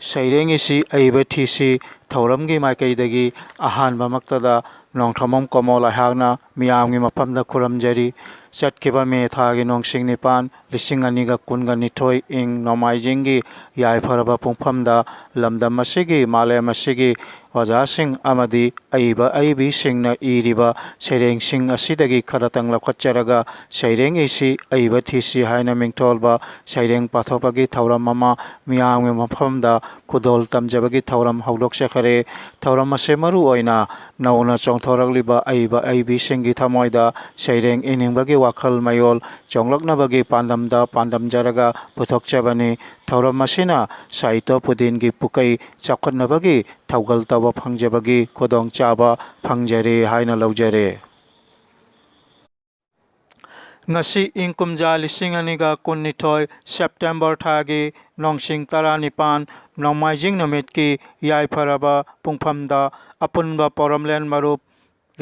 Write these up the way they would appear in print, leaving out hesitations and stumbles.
Saireng isi aiba thisi thauramgi maikaidagi ahanba maktada nongthamam komol ahagna miyamgi mapamda khuramjari chatkiba me thagi nongsing nipan lising aniga kunga nithoi ing nomaijinggi yaipharaba pungphamda lamdam asigi malem asigi wajasing amadi aiba aibi singna iriba serengsing asidagi kharatang lakhacharaga saireng isi aiba thisi haina mingtholba saireng pathopagi thauram mama miyamgi maphamda khudol tamjabagi thauram haudoksakare thauram ase maru oina nauna chongthoragliba aiba aibi singi thamoida saireng iningbagi wakhal mayol chonglaknabagi pandamda pandamjaraga puthokchabani thauram asina saito pudingi pukai chakhatnabagi thaugal taba phangjabagi khodong chaba phangjare haina laujare ngasi ingkumja lising aniga kunnithoi September thagi nongsing taranipan nongmaijing numitki yaipharaba pungphamda apunba poramlen marup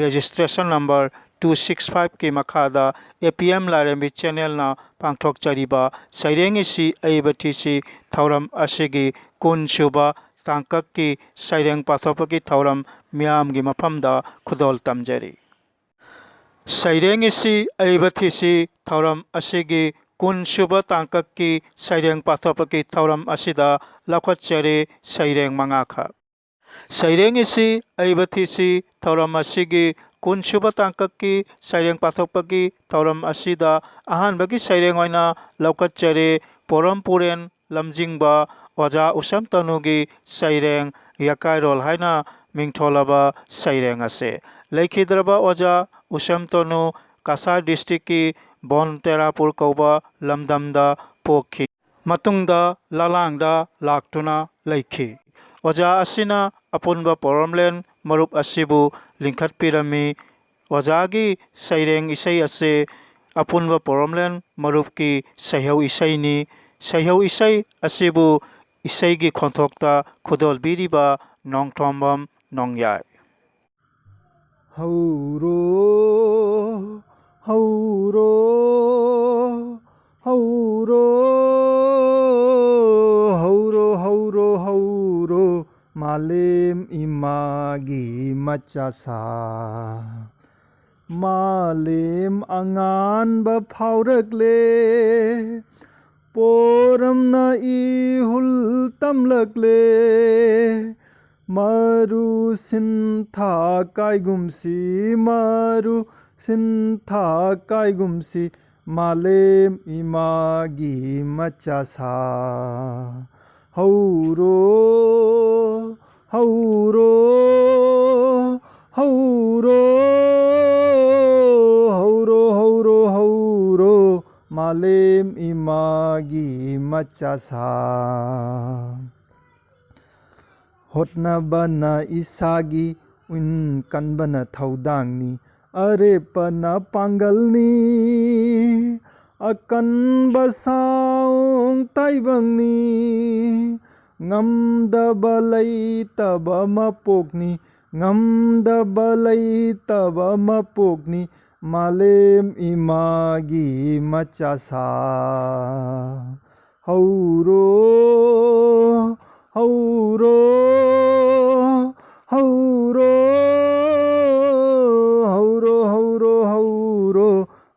registration number 265 ki makhada APM Larembi channel na pangthok chariba saireng isi aibathisi thauram asigi kun suba tangkak ki saireng pathopaki thauram miyam gi maphamda khudol tamjari saireng isi aibathisi thauram asigi kun suba tangkak ki saireng pathopaki thauram asida lakhachare saireng mangakha saireng isi aibathisi thauram asigi kun suba tangkak ki saireng pathopaki thauram asida ahanbagi saireng oina laukachare porampuren lamjingba oja usam tanugi saireng yakairol haina mingtholaba saireng ase laikhidraba oja usam tanu Kasar district ki Bon Terapur kauba lamdamda pokhi matungda lalangda laktuna laikhi oja asina apunba poramlen marup asibu lingkhatpirami ojagi saireng isai ase apunba poramlen marupki saihau isaini saihau isai asibu isaigi khonthokta khudol biriba nongthombam nongyai hauro hauro hauro hauro hauro hauro malem imagi machasa malem angan ba phaurakle poramna ihul tamlakle maru sintha kaigumsi maru sintha kaigumsi malem imagi machasa hauro hauro hauro hauro hauro hauro malem imagi machasa hotnabana isagi un kanbana thaudangni arepana pangalni akan basaung taibangni ngamdaba laitaba mapokni ngamdaba laitaba mapokni malem imagi machasa hauro hauro hauro hauro hauro hauro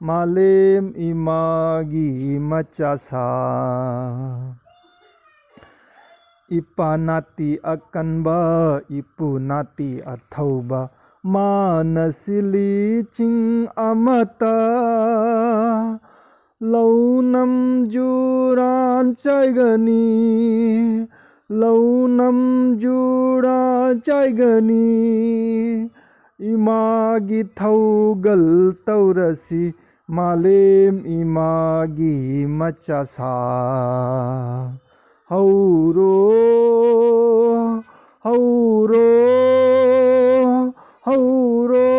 malem imagi machasa ipanati akanba ipunati athauba manasili ching amata launam juran chaigani launam jura chaigani imagi thaugal taurasi malem imagi machasa hauro hauro hauro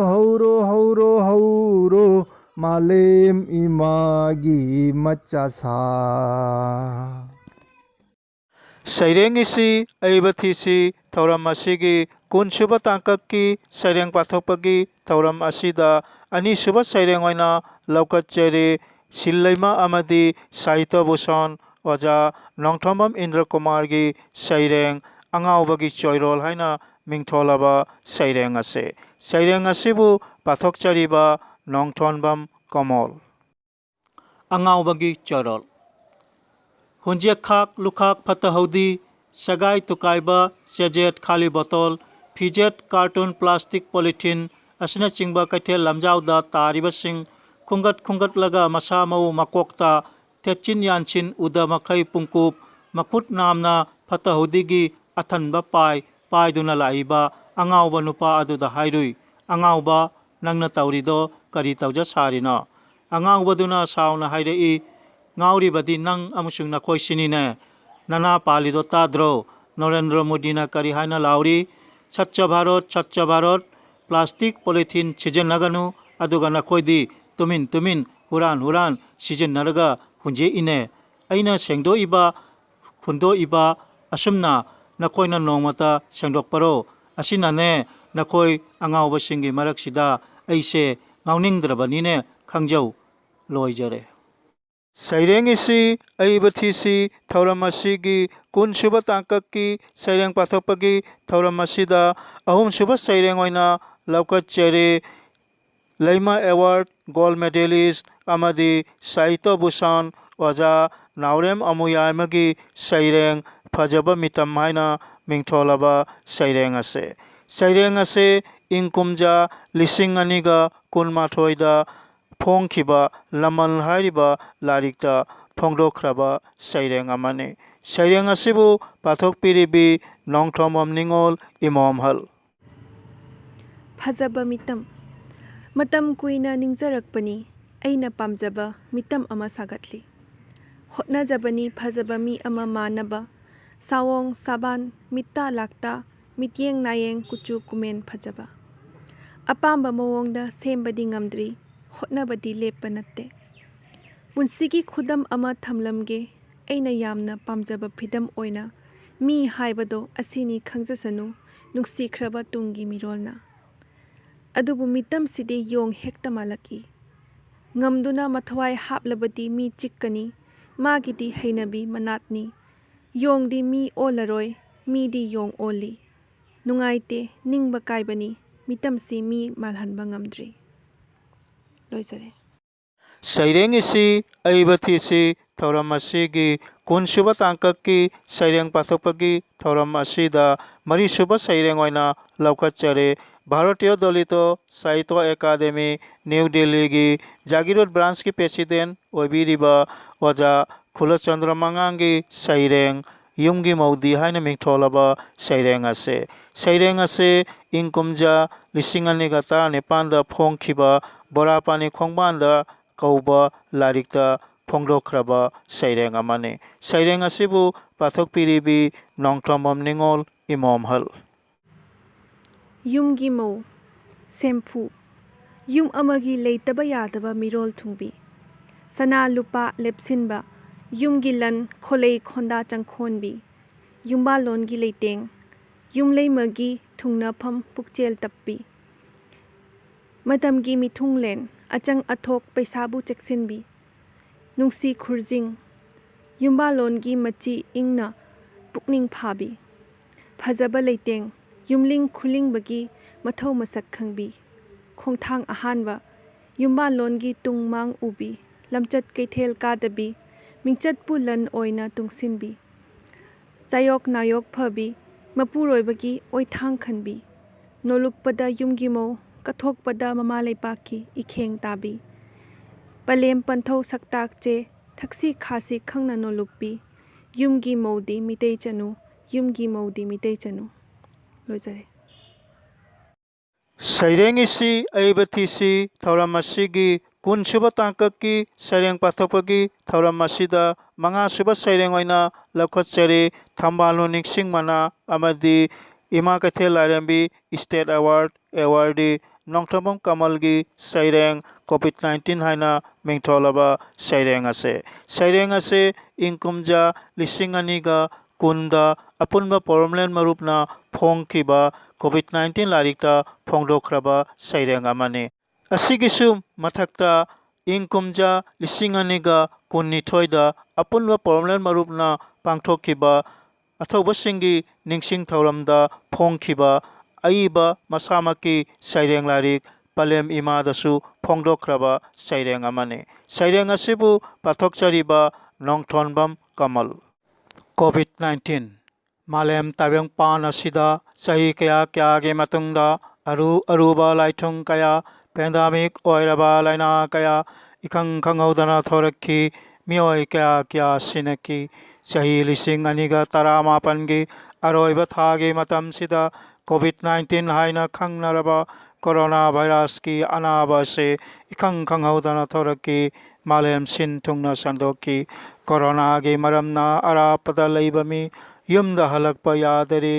hauro hauro hauro malem imagi machasa Saireng isi aiba thisi thauram asigi kunsuba tangkakki saireng pathokpagi thauram asida ani suba saireng oina laukatchari sillaima amadi sahitya bhushan oja nongthomam Indra Kumargi saireng angaubagi choirol haina mingtholaba saireng ase. Saireng asibu pathokchariba nongthonbam Komol. Angaubagi choirol Hunjek khak lukhak fatahodi sagai tukaiba sejet khali botol fijet cartoon plastic polythene asina chingba kaithel lamjauda taribasing khungat laga masa mau makokta techin yanchin uda makhai pungkup makut namna fatahudigi athanba paiduna laiba angauba nupa aduda hairui angauba nangna taurido kari tauja sarina angauba duna sauna hairei ngauribadi nang amusung nakhoi sinine nana palido tadro Narendra Modi na kari haina lauri Swachh Bharat plastic polythene sijenaganu aduga nakhoi tumin huran sijenaraga hunje ine aina sengdo iba asumna nakhoi nongmata sengdokparo asinane nakhoi angauba singi maraksida aise ngauningdrabanine khangjau loijare. Saireng isi aiba thisi thauram asigi kunsuba tangkakki saireng pathokpagi thauram asida ahum suba saireng oina laukatchari Laima Award Gold Medalist amadi Sahitya Bhushan oja Naurem Amuyamagi saireng phajaba mitam haina mingtholaba saireng ase. Saireng ase ingkumja lising aniga kunmathoida phongkhiba lamal hairiba larikta phongdokhraba saireng amane. Saireng asibu pathokpiribi nongthomam ningol imom hal. Phajaba mitam matam kuina ningjarakpani aina pamjaba mitam ama sagatli hotnajabani phajaba mi ama manaba sawong saban mitta lakta mityeng nayeng kuchu kumen phajaba apamba mawongda sembadi ngamdri hotnabadi leppa natte punsigi khudam ama thamlamge aina yamna pamjaba phidam oina mi haibado asini khangjasanu nungsikhraba tungi mirolna adubu mitam sidi yong hekta malaki ngamduna mathwai haplabadi mi chikkani magidi hainabi manatni yongdi mi olaroi mi di yong oli nungaite ningba kaibani mitam si mi malhanba ngamdri loisare. Saireng isi aiba thisi thauram asigi kunsuba tangkakki saireng pathokpagi thauram asida marisuba saireng oina laukatchare Bharatiya Dalito Sahitya Academy New Delhi gi Jagirot branch ki president oibiriba oja Khulachandra Mangangi saireng yumgi maudi haina mingtholaba saireng ase. Saireng ase ingkumja lisinganiga taranipan phongkhiba borapani khongbanda kauba larikta phongdokhraba saireng amane. Saireng asibu pathokpiribi nongthomam ningol imom hal. Yumgi mau sempu yum amagi leitaba yadaba mirol thungbi sana lupa lepsinba yumgi lan kholei khonda changkhonbi yumba longi leiteng yumleimagi thungnafam pukchel tappi matamgi mithunglen achang athok paisabu cheksinbi nungsi khurjing yumba longi machi ingna pukning phabi phajaba leiteng yumling khulingbagi mathau masak khangbi khongthang ahanba yumba longi tungmang ubi lamchat keithel kadabi mingchat pulan oina tungsinbi chayok nayok phabi mapuroibagi oithang khanbi nolukpada yumgi mo kathokpada mama leipaki ikheng tabi palem panthau saktak che thaksi khasi khangna nolukpi yumgi modi mitei chanu yumgi modi mitei chanu loisare. Saireng isi aiba thisi thauram asigi kunsuba tangkakki saireng pathokpagi thauram asida manga suba saireng oina laukatchari Thambalo Ningsingmana amadi Ima Kaithel Lairembi State Award awardee nongthomam Kamalgi saireng COVID-19 haina mingtholaba saireng ase. Saireng ase ingkumja lising aniga ꯀꯨꯟꯗ ꯑꯄꯨꯟꯕ ꯄꯣꯔꯝꯂꯦꯟ ꯃꯔꯨꯞꯅ ꯐꯣꯡꯈꯤꯕ ꯀꯣꯚꯤꯗ-19 ꯂꯥꯏꯔꯤꯛꯇ ꯐꯣꯡꯗꯣꯛꯈ꯭ꯔꯕ ꯁꯩꯔꯦꯡ ꯑꯃꯅꯤ꯫ ꯑꯁꯤꯒꯤꯁꯨ ꯃꯊꯛꯇ ꯏꯪ ꯀꯨꯝꯖꯥ 2012ꯗ ꯑꯄꯨꯟꯕ ꯄꯣꯔꯝꯂꯦꯟ ꯃꯔꯨꯞꯅ ꯄꯥꯡꯊꯣꯛꯈꯤꯕ ꯑꯊꯧꯕꯁꯤꯡꯒꯤ ꯅꯤꯡꯁꯤꯡ ꯊꯧꯔꯝꯗ ꯐꯣꯡꯈꯤꯕ ꯑꯏꯕ ꯃꯁꯥꯃꯛꯀꯤ ꯁꯩꯔꯦꯡ ꯂꯥꯏꯔꯤꯛ ꯄꯂꯦꯝ ꯏꯃꯥꯗꯁꯨ ꯐꯣꯡꯗꯣꯛꯈ꯭ꯔꯕ ꯁꯩꯔꯦꯡ ꯑꯃꯅꯤ꯫ ꯁꯩꯔꯦꯡ ꯑꯁꯤꯕꯨ ꯄꯥꯊꯣꯛꯆꯔꯤꯕ ꯅꯣꯡꯊꯣꯟꯕꯝ ꯀꯃꯜ꯫ ꯀꯣꯚꯤꯗ-19 ꯃꯥꯂꯦꯝ ꯇꯥꯏꯕꯪꯄꯥꯟ ꯑꯁꯤꯗ ꯆꯍꯤ ꯀꯌꯥꯒꯤ ꯃꯇꯨꯡꯗ ꯑꯔꯨꯕ ꯂꯥꯏꯊꯨꯡ ꯀꯌꯥ, ꯄꯦꯟꯗꯥꯃꯤꯛ ꯑꯣꯏꯔꯕ ꯂꯥꯏꯅꯥ ꯀꯌꯥ ꯏꯈꯪ ꯈꯪꯍꯧꯗꯅ ꯊꯣꯔꯛꯈꯤ꯫ ꯃꯤꯑꯣꯏ ꯀꯌꯥ ꯁꯤꯅꯈꯤ꯫ ꯆꯍꯤ 2019ꯒꯤ ꯑꯔꯣꯏꯕ ꯊꯥꯒꯤ ꯃꯇꯝꯁꯤꯗ ꯀꯣꯚꯤꯗ-19 ꯍꯥꯏꯅ ꯈꯪꯅꯔꯕ ꯀꯣꯔꯣꯅꯥ ꯚꯥꯏꯔꯁꯀꯤ ꯑꯅꯥꯕ ꯑꯁꯤ ꯏꯈꯪ ꯈꯪꯍꯧꯗꯅ ꯊꯣꯔꯛꯈꯤ꯫ ꯃꯥꯂꯦꯝ ꯁꯤꯟ ꯊꯨꯡꯅ ꯁꯟꯗꯣꯛꯈꯤ꯫ ꯀꯣꯔꯣꯅꯥꯒꯤ ꯃꯔꯝꯅ ꯑꯔꯥꯞꯄꯗ ꯂꯩꯕ ꯃꯤ ꯌꯨꯝꯗ ꯍꯜꯂꯛꯄ ꯌꯥꯗꯔꯦ꯫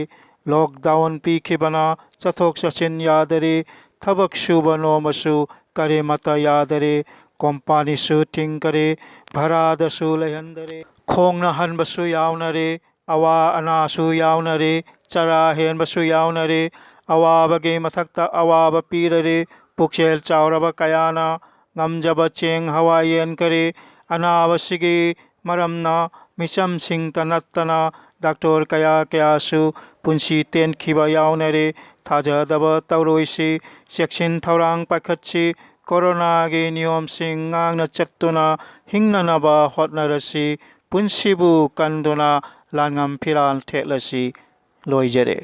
ꯂꯣꯛꯗꯥꯎꯟ ꯄꯤꯈꯤꯕꯅ ꯆꯠꯊꯣꯛ ꯆꯠꯁꯤꯟ ꯌꯥꯗꯔꯦ꯫ ꯊꯕꯛ ꯁꯨꯕ ꯅꯣꯝꯕꯁꯨ ꯀꯔꯤꯃꯠꯇ ꯌꯥꯗꯔꯦ꯫ ꯀꯣꯝꯄꯥꯅꯤꯁꯨ ꯊꯤꯡꯈꯔꯦ꯫ ꯚꯔꯥꯗꯁꯨ ꯂꯩꯍꯟꯗꯔꯦ꯫ ꯈꯣꯡꯅ ꯍꯟꯕꯁꯨ ꯌꯥꯎꯅꯔꯦ꯫ ꯑꯋꯥ ꯑꯅꯥꯁꯨ ꯌꯥꯎꯅꯔꯦ꯫ ꯆꯔꯥ ꯍꯦꯟꯕꯁꯨ ꯌꯥꯎꯅꯔꯦ꯫ ꯑꯋꯥꯕꯒꯤ ꯃꯊꯛꯇ ꯑꯋꯥꯕ ꯄꯤꯔꯔꯦ꯫ ꯄꯨꯛꯆꯦꯜ ꯆꯥꯎꯔꯕ ꯀꯌꯥꯅ ꯉꯝꯖꯕ ꯆꯦꯡ ꯍꯋꯥꯏ ꯌꯦꯟꯈꯔꯦ꯫ ꯑꯅꯥꯕꯁꯤꯒꯤ ꯃꯔꯝꯅ ꯃꯤꯆꯝꯁꯤꯡꯇ ꯅꯠꯇꯅ ꯗꯥꯛꯇꯔ ꯀꯌꯥꯁꯨ ꯄꯨꯟꯁꯤ ꯇꯦꯟꯈꯤꯕ ꯌꯥꯎꯅꯔꯦ꯫ ꯊꯥꯖꯗꯕ ꯇꯧꯔꯣꯏꯁꯤ꯫ ꯆꯦꯛꯁꯤꯟ ꯊꯧꯔꯥꯡ ꯄꯥꯏꯈꯠꯁꯤ꯫ ꯀꯣꯔꯣꯅꯥꯒꯤ ꯅꯤꯌꯣꯝꯁꯤꯡ ꯉꯥꯛꯅ ꯆꯠꯇꯨꯅ ꯍꯤꯡꯅꯅꯕ ꯍꯣꯠꯅꯔꯁꯤ꯫ ꯄꯨꯟꯁꯤꯕꯨ ꯀꯟꯗꯨꯅ ꯂꯥꯟꯉꯝ ꯐꯤꯔꯥꯜ ꯊꯦꯠꯂꯁꯤ꯫ ꯂꯣꯏꯖꯔꯦ꯫